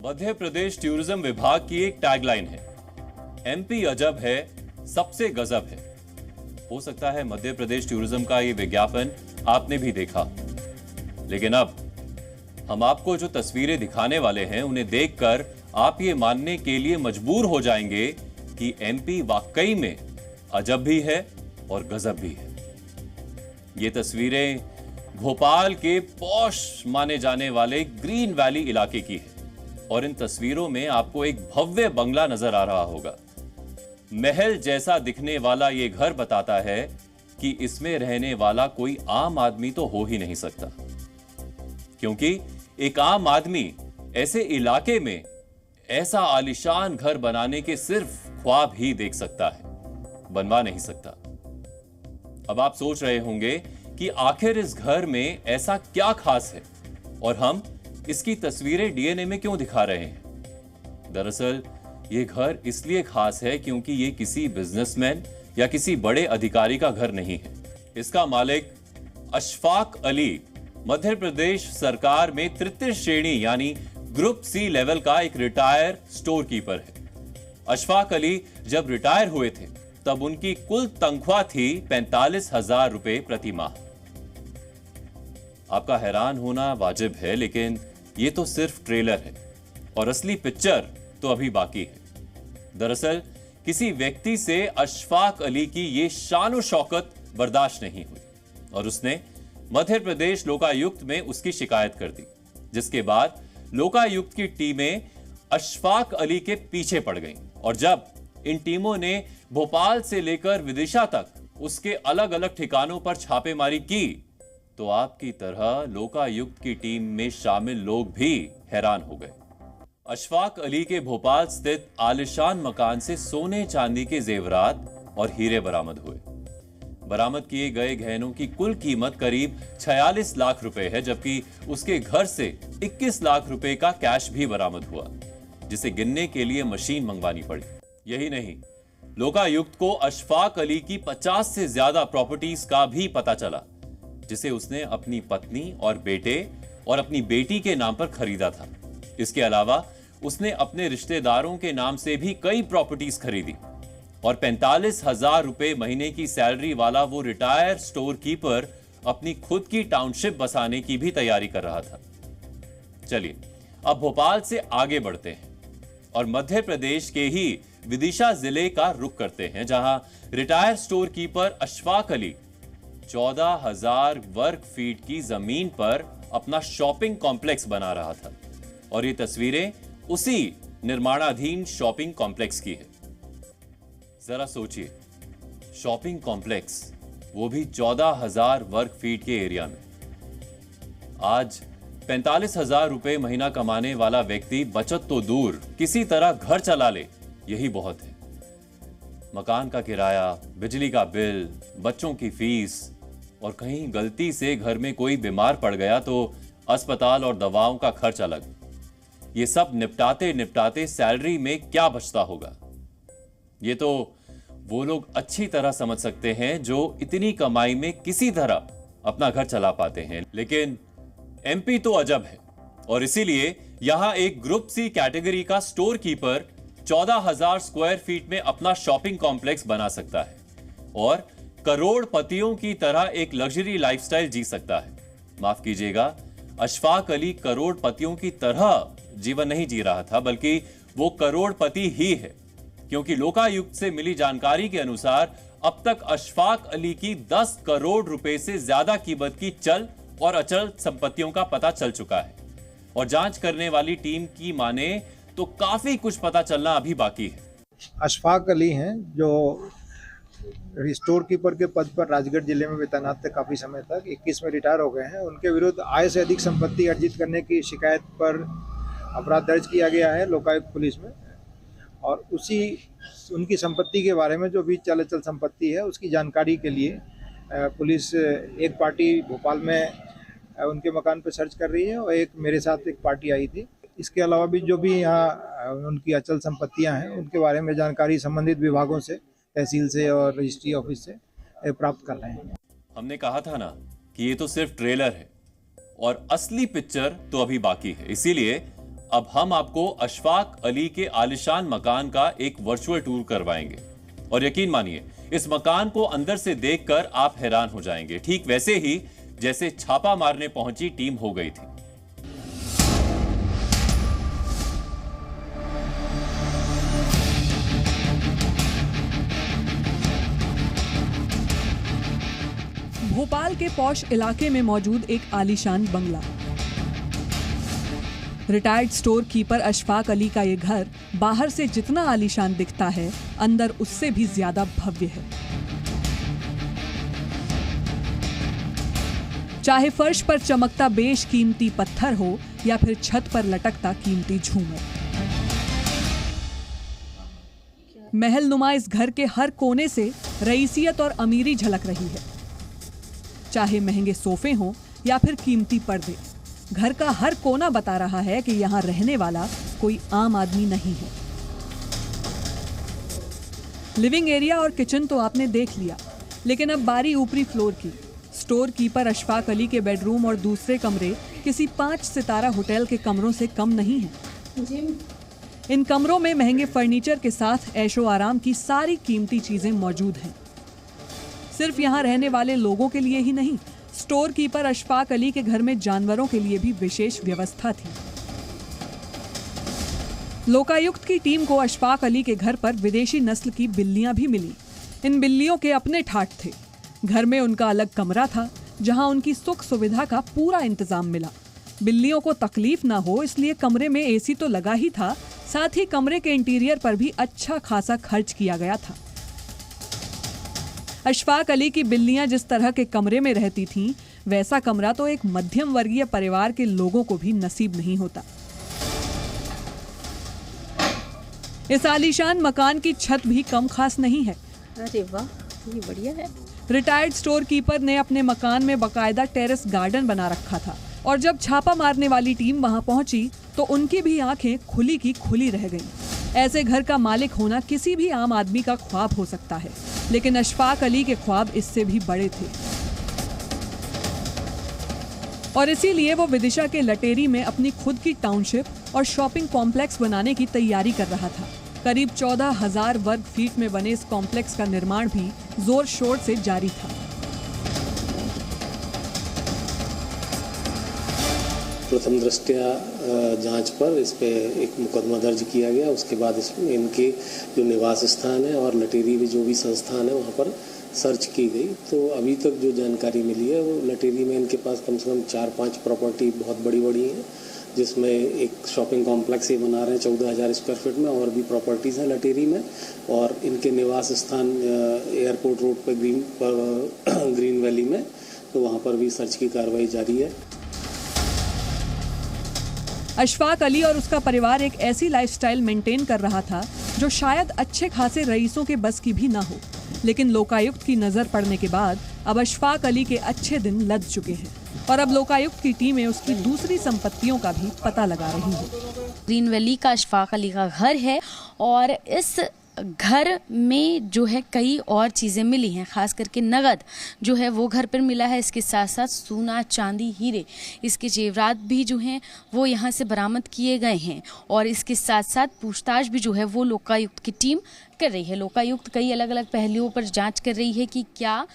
Madhya Pradesh tourism विभाग की एक टैगलाइन है, एमपी अजब है, सबसे गजब है। हो सकता है मध्य प्रदेश टूरिज्म का ये विज्ञापन आपने भी देखा, लेकिन अब हम आपको जो तस्वीरें दिखाने वाले हैं उन्हें देखकर आप ये मानने के लिए मजबूर हो जाएंगे कि एमपी वाकई में अजब भी है और गजब भी है। ये तस्वीरें भोपाल के पॉश माने जाने वाले ग्रीन वैली इलाके की है और इन तस्वीरों में आपको एक भव्य बंगला नजर आ रहा होगा। महल जैसा दिखने वाला ये घर बताता है कि इसमें रहने वाला कोई आम आदमी तो हो ही नहीं सकता, क्योंकि एक आम आदमी ऐसे इलाके में ऐसा आलीशान घर बनाने के सिर्फ ख्वाब ही देख सकता है, बनवा नहीं सकता। अब आप सोच रहे होंगे कि आखिर इस घर में ऐसा क्या खास है और हम इसकी तस्वीरें डीएनए में क्यों दिखा रहे हैं। दरअसल ये घर इसलिए खास है क्योंकि ये किसी बिजनेसमैन या किसी बड़े अधिकारी का घर नहीं है। इसका मालिक अशफाक अली मध्य प्रदेश सरकार में तृतीय श्रेणी यानी ग्रुप सी लेवल का एक रिटायर स्टोर कीपर है। अशफाक अली जब रिटायर हुए थे तब उनकी कुल तनख्वाह थी 45,000 रुपए प्रति माह। आपका हैरान होना वाजिब है, लेकिन ये तो सिर्फ ट्रेलर है और असली पिक्चर तो अभी बाकी है। दरअसल किसी व्यक्ति से अशफाक अली की ये शान शौकत बर्दाश्त नहीं हुई और उसने मध्य प्रदेश लोकायुक्त में उसकी शिकायत कर दी, जिसके बाद लोकायुक्त की टीमें अशफाक अली के पीछे पड़ गईं और जब इन टीमों ने भोपाल से लेकर विदिशा तक उसके अलग अलग ठिकानों पर छापेमारी की तो आपकी तरह लोकायुक्त की टीम में शामिल लोग भी हैरान हो गए। अशफाक अली के भोपाल स्थित आलिशान मकान से सोने चांदी के जेवरात और हीरे बरामद हुए। बरामद किए गए गहनों की कुल कीमत करीब 46 लाख रुपए है, जबकि उसके घर से 21 लाख रुपए का कैश भी बरामद हुआ, जिसे गिनने के लिए मशीन मंगवानी पड़ी। यही नहीं, लोकायुक्त को अशफाक अली की 50 से ज्यादा प्रॉपर्टीज का भी पता चला, जिसे उसने अपनी पत्नी और बेटे और अपनी बेटी के नाम पर खरीदा था। इसके अलावा उसने अपने रिश्तेदारों के नाम से भी कई प्रॉपर्टीज खरीदी और 45,000 रुपए महीने की सैलरी वाला वो रिटायर स्टोर कीपर अपनी खुद की टाउनशिप बसाने की भी तैयारी कर रहा था। चलिए अब भोपाल से आगे बढ़ते हैं और मध्य प्रदेश के ही विदिशा जिले का रुख करते हैं, जहां retire store keeper Ashfaq Ali 14,000 वर्ग फीट की जमीन पर अपना शॉपिंग कॉम्प्लेक्स बना रहा था और ये तस्वीरें उसी निर्माणाधीन शॉपिंग कॉम्प्लेक्स की है। जरा सोचिए, शॉपिंग कॉम्प्लेक्स वो भी 14,000 वर्ग फीट के एरिया में। आज 45,000 रुपए महीना कमाने वाला व्यक्ति बचत तो दूर किसी तरह घर चला ले, यही बहुत है। मकान का किराया, बिजली का बिल, बच्चों की फीस और कहीं गलती से घर में कोई बीमार पड़ गया तो अस्पताल और दवाओं का खर्च अलग। ये सब निपटाते निपटाते सैलरी में क्या बचता होगा, ये तो वो लोग अच्छी तरह समझ सकते हैं जो इतनी कमाई में किसी तरह अपना घर चला पाते हैं। लेकिन एमपी तो अजब है और इसीलिए यहां एक ग्रुप सी कैटेगरी का स्टोर कीपर 14,000 स्क्वायर फीट में अपना शॉपिंग कॉम्प्लेक्स बना सकता है और करोड़पतियों की तरह एक लग्जरी लाइफस्टाइल जी सकता है। माफ कीजिएगा, अशफाक अली करोड़पतियों की तरह जीवन नहीं जी रहा था, बल्कि वो करोड़पति ही है, क्योंकि लोकायुक्त से मिली जानकारी के अनुसार अब तक अशफाक अली की 10 करोड़ रुपए से ज्यादा कीमत की चल और अचल संपत्तियों का पता चल चुका है और जांच करने वाली टीम की माने तो काफी कुछ पता चलना अभी बाकी है। अशफाक अली हैं जो स्टोर कीपर के पद पर राजगढ़ जिले में तैनात थे काफ़ी समय तक, 21 में रिटायर हो गए हैं। उनके विरुद्ध आय से अधिक संपत्ति अर्जित करने की शिकायत पर अपराध दर्ज किया गया है लोकायुक्त पुलिस में और उनकी संपत्ति के बारे में जो भी चल अचल संपत्ति है उसकी जानकारी के लिए पुलिस एक पार्टी भोपाल में उनके मकान पर सर्च कर रही है और एक मेरे साथ एक पार्टी आई थी। इसके अलावा भी जो भी यहाँ उनकी अचल संपत्तियाँ हैं उनके बारे में जानकारी संबंधित विभागों से, तहसील से और रजिस्ट्री ऑफिस से प्राप्त कर रहे हैं। हमने कहा था ना कि ये तो सिर्फ ट्रेलर है और असली पिक्चर तो अभी बाकी है, इसीलिए अब हम आपको अशफाक अली के आलिशान मकान का एक वर्चुअल टूर करवाएंगे और यकीन मानिए इस मकान को अंदर से देखकर आप हैरान हो जाएंगे, ठीक वैसे ही जैसे छापा मारने पहुंची टीम हो गई थी। भोपाल के पॉश इलाके में मौजूद एक आलीशान बंगला। Retired store keeper Ashfaq Ali का ये घर बाहर से जितना आलीशान दिखता है, अंदर उससे भी ज्यादा भव्य है। चाहे फर्श पर चमकता बेशकीमती पत्थर हो या फिर छत पर लटकता कीमती झूमर, महल नुमा इस घर के हर कोने से रईसियत और अमीरी झलक रही है। चाहे महंगे सोफे हों या फिर कीमती पर्दे, घर का हर कोना बता रहा है कि यहां रहने वाला कोई आम आदमी नहीं है। लिविंग एरिया और किचन तो आपने देख लिया, लेकिन अब बारी ऊपरी फ्लोर की। स्टोर कीपर अशफाक अली के बेडरूम और दूसरे कमरे किसी 5 सितारा होटल के कमरों से कम नहीं हैं। इन कमरों में महंगे फर्नीचर के साथ ऐशो आराम की सारी कीमती चीजें मौजूद हैं। सिर्फ यहाँ रहने वाले लोगों के लिए ही नहीं, स्टोर कीपर अशफाक अली के घर में जानवरों के लिए भी विशेष व्यवस्था थी। लोकायुक्त की टीम को अशफाक अली के घर पर विदेशी नस्ल की बिल्लियां भी मिली। इन बिल्लियों के अपने ठाठ थे। घर में उनका अलग कमरा था जहां उनकी सुख सुविधा का पूरा इंतजाम मिला। बिल्लियों को तकलीफ ना हो इसलिए कमरे में एसी तो लगा ही था, साथ ही कमरे के इंटीरियर पर भी अच्छा खासा खर्च किया गया था। अशफाक अली की बिल्लियां जिस तरह के कमरे में रहती थीं, वैसा कमरा तो एक मध्यम वर्गीय परिवार के लोगों को भी नसीब नहीं होता। इस आलीशान मकान की छत भी कम खास नहीं है। अरे वाह, ये बढ़िया है। रिटायर्ड स्टोर कीपर ने अपने मकान में बाकायदा टेरेस गार्डन बना रखा था और जब छापा मारने वाली टीम वहां पहुंची तो उनकी भी आंखें खुली की खुली रह गईं। ऐसे घर का मालिक होना किसी भी आम आदमी का ख्वाब हो सकता है, लेकिन अशफाक अली के ख्वाब इससे भी बड़े थे और इसीलिए वो विदिशा के लटेरी में अपनी खुद की टाउनशिप और शॉपिंग कॉम्प्लेक्स बनाने की तैयारी कर रहा था। करीब 14,000 वर्ग फीट में बने इस कॉम्प्लेक्स का निर्माण भी जोर शोर से जारी था। प्रथम दृष्टया जांच पर इस पे एक मुकदमा दर्ज किया गया। उसके बाद इसमें इनके जो निवास स्थान है और लटेरी में जो भी संस्थान है वहाँ पर सर्च की गई। तो अभी तक जो जानकारी मिली है वो लटेरी में इनके पास कम से कम 4-5 प्रॉपर्टी बहुत बड़ी बड़ी हैं, जिसमें एक शॉपिंग कॉम्प्लेक्स ही बना रहे हैं 14,000 स्क्वायर फीट में, और भी प्रॉपर्टीज़ हैं लटेरी में। और इनके निवास स्थान एयरपोर्ट रोड पर ग्रीन वैली में, तो वहाँ पर भी सर्च की कार्रवाई जारी है। अशफाक अली और उसका परिवार एक ऐसी लाइफस्टाइल मेंटेन कर रहा था जो शायद अच्छे खासे रईसों के बस की भी ना हो, लेकिन लोकायुक्त की नजर पड़ने के बाद अब अशफाक अली के अच्छे दिन लद चुके हैं और अब लोकायुक्त की टीमें उसकी दूसरी संपत्तियों का भी पता लगा रही है। ग्रीन वैली का अशफाक अली का घर है और इस घर में जो है कई और चीज़ें मिली हैं, खास करके नगद जो है वो घर पर मिला है। इसके साथ साथ सोना, चांदी, हीरे, इसके जेवरात भी जो हैं वो यहाँ से बरामद किए गए हैं और इसके साथ साथ पूछताछ भी जो है वो लोकायुक्त की टीम कर रही है। लोकायुक्त कई अलग अलग पहलुओं पर जांच कर रही है कि क्या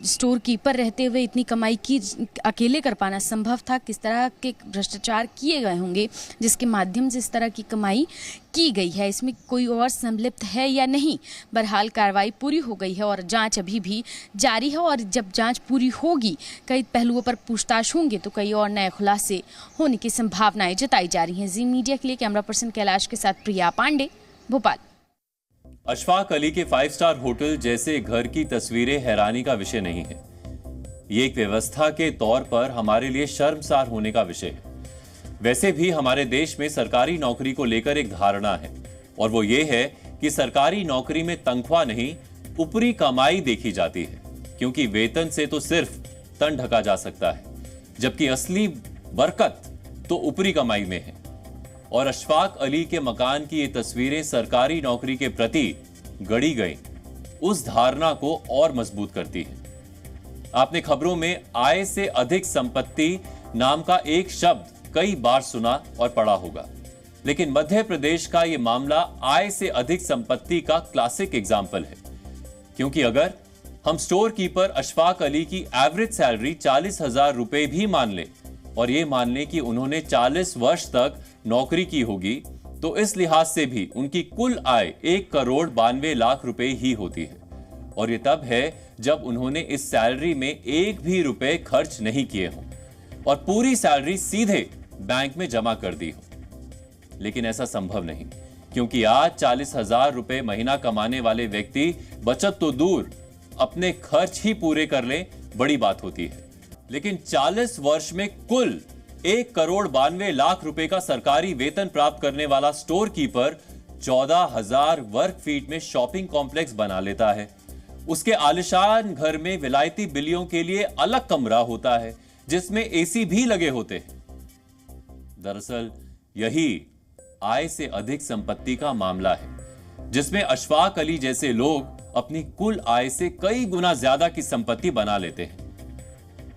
स्टोर कीपर रहते हुए इतनी कमाई की अकेले कर पाना संभव था, किस तरह के भ्रष्टाचार किए गए होंगे जिसके माध्यम से इस तरह की कमाई की गई है, इसमें कोई और संलिप्त है या नहीं। बहरहाल कार्रवाई पूरी हो गई है और जांच अभी भी जारी है और जब जांच पूरी होगी, कई पहलुओं पर पूछताछ होंगे तो कई और नए खुलासे होने की संभावनाएं जताई जा रही हैं। जी मीडिया के लिए कैमरा पर्सन कैलाश के साथ प्रिया पांडे, भोपाल। अशफाक अली के 5 स्टार होटल जैसे घर की तस्वीरें हैरानी का विषय नहीं है, ये एक व्यवस्था के तौर पर हमारे लिए शर्मसार होने का विषय है। वैसे भी हमारे देश में सरकारी नौकरी को लेकर एक धारणा है और वो ये है कि सरकारी नौकरी में तनख्वाह नहीं, ऊपरी कमाई देखी जाती है, क्योंकि वेतन से तो सिर्फ तन ढका जा सकता है, जबकि असली बरकत तो ऊपरी कमाई में है। और अशफाक अली के मकान की ये तस्वीरें सरकारी नौकरी के प्रति गढ़ी गई उस धारणा को और मजबूत करती है। आपने खबरों में आय से अधिक संपत्ति नाम का एक शब्द कई बार सुना और पढ़ा होगा, लेकिन मध्य प्रदेश का यह मामला आय से अधिक संपत्ति का क्लासिक एग्जाम्पल है। क्योंकि अगर हम स्टोर कीपर अशफाक अली की एवरेज सैलरी 40,000 रुपए भी मान ले और ये मान ले कि उन्होंने 40 वर्ष तक नौकरी की होगी, तो इस लिहाज से भी उनकी कुल आय 1,92,00,000 रुपए ही होती है। और ये तब है जब उन्होंने इस सैलरी में एक भी रुपए खर्च नहीं किए हों और पूरी सैलरी सीधे बैंक में जमा कर दी हो। लेकिन ऐसा संभव नहीं, क्योंकि आज 40,000 रुपए महीना कमाने वाले व्यक्ति बचत तो दूर, अपने खर्च ही पूरे कर ले बड़ी बात होती है। लेकिन 40 वर्ष में कुल 1,92,00,000 रुपए का सरकारी वेतन प्राप्त करने वाला स्टोर कीपर 14,000 वर्ग फीट में शॉपिंग कॉम्प्लेक्स बना लेता है। उसके आलिशान घर में विलायती बिल्लियों के लिए अलग कमरा होता है जिसमें एसी भी लगे होते हैं। दरअसल यही आय से अधिक संपत्ति का मामला है, जिसमें अशफाक अली जैसे लोग अपनी कुल आय से कई गुना ज्यादा की संपत्ति बना लेते हैं।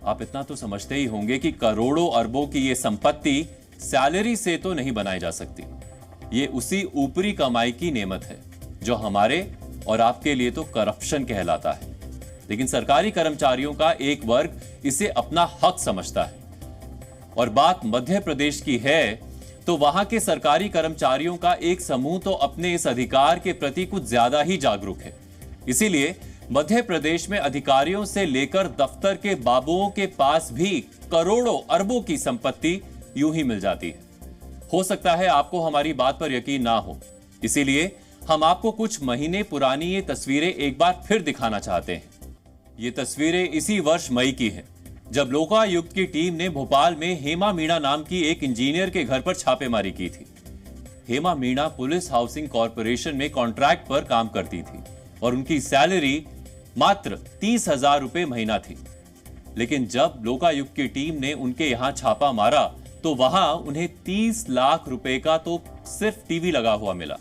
आप इतना तो समझते ही होंगे कि करोड़ों अरबों की यह संपत्ति सैलरी से तो नहीं बनाई जा सकती। ये उसी ऊपरी कमाई की नेमत है जो हमारे और आपके लिए तो करप्शन कहलाता है। लेकिन सरकारी कर्मचारियों का एक वर्ग इसे अपना हक समझता है। और बात मध्य प्रदेश की है तो वहां के सरकारी कर्मचारियों का एक समूह तो अपने इस अधिकार के प्रति कुछ ज्यादा ही जागरूक है। इसीलिए मध्य प्रदेश में अधिकारियों से लेकर दफ्तर के बाबुओं के पास भी करोड़ों अरबों की संपत्ति यूं ही मिल जाती है। हो सकता है आपको हमारी बात पर यकीन ना हो, इसीलिए हम आपको कुछ महीने पुरानी ये तस्वीरें एक बार फिर दिखाना चाहते हैं। ये तस्वीरें इसी वर्ष मई की हैं, जब लोकायुक्त की टीम ने भोपाल में हेमा मीणा नाम की एक इंजीनियर के घर पर छापेमारी की थी। Hema Meena police housing corporation में कॉन्ट्रैक्ट पर काम करती थी और उनकी सैलरी मात्र 30,000 रुपए महीना थी। लेकिन जब लोकायुक्त की टीम ने उनके यहां छापा मारा तो वहां उन्हें 30 लाख रुपए का तो सिर्फ टीवी लगा हुआ मिला।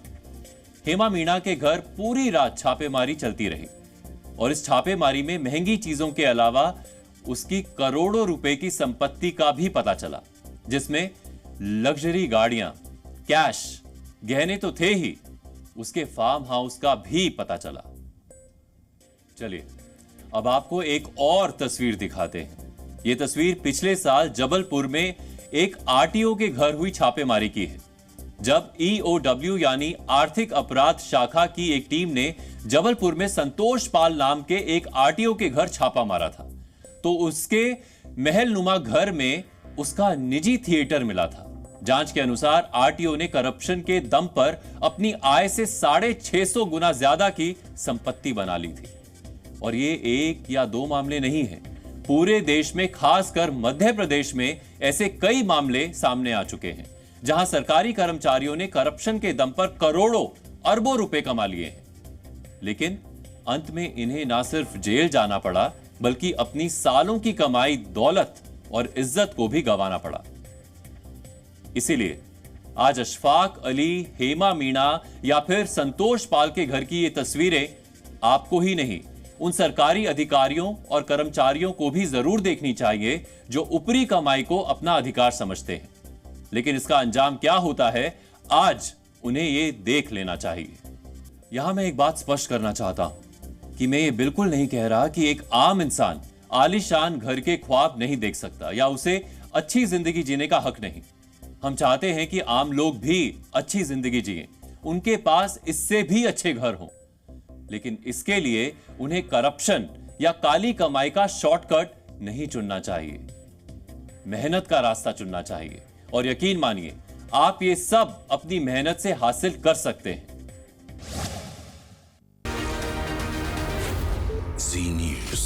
हेमा मीणा के घर पूरी रात छापेमारी चलती रही और इस छापेमारी में महंगी चीजों के अलावा उसकी करोड़ों रुपए की संपत्ति का भी पता चला, जिसमें लग्जरी गाड़ियां, कैश, गहने तो थे ही, उसके फार्म हाउस का भी पता चला। चलिए अब आपको एक और तस्वीर दिखाते हैं। यह तस्वीर पिछले साल जबलपुर में एक आरटीओ के घर हुई छापेमारी की है, जब ईओडब्ल्यू यानी आर्थिक अपराध शाखा की एक टीम ने जबलपुर में संतोष पाल नाम के एक आरटीओ के घर छापा मारा था, तो उसके महलनुमा घर में उसका निजी थिएटर मिला था। जांच के अनुसार आरटीओ ने करप्शन के दम पर अपनी आय से 650 गुना ज्यादा की संपत्ति बना ली थी। और ये एक या दो मामले नहीं हैं, पूरे देश में खासकर मध्य प्रदेश में ऐसे कई मामले सामने आ चुके हैं जहां सरकारी कर्मचारियों ने करप्शन के दम पर करोड़ों अरबों रुपए कमा लिए हैं। लेकिन अंत में इन्हें ना सिर्फ जेल जाना पड़ा, बल्कि अपनी सालों की कमाई, दौलत और इज्जत को भी गंवाना पड़ा। इसीलिए आज अशफाक अली, हेमा मीणा या फिर संतोष पाल के घर की ये तस्वीरें आपको ही नहीं, उन सरकारी अधिकारियों और कर्मचारियों को भी जरूर देखनी चाहिए जो ऊपरी कमाई को अपना अधिकार समझते हैं। लेकिन इसका अंजाम क्या होता है, आज उन्हें ये देख लेना चाहिए। यहां मैं एक बात स्पष्ट करना चाहता हूं कि मैं ये बिल्कुल नहीं कह रहा कि एक आम इंसान आलीशान घर के ख्वाब नहीं देख सकता या उसे अच्छी जिंदगी जीने का हक नहीं। हम चाहते हैं कि आम लोग भी अच्छी जिंदगी जिएं, उनके पास इससे भी अच्छे घर हों। लेकिन इसके लिए उन्हें करप्शन या काली कमाई का शॉर्टकट नहीं चुनना चाहिए, मेहनत का रास्ता चुनना चाहिए। और यकीन मानिए, आप ये सब अपनी मेहनत से हासिल कर सकते हैं। Zee News.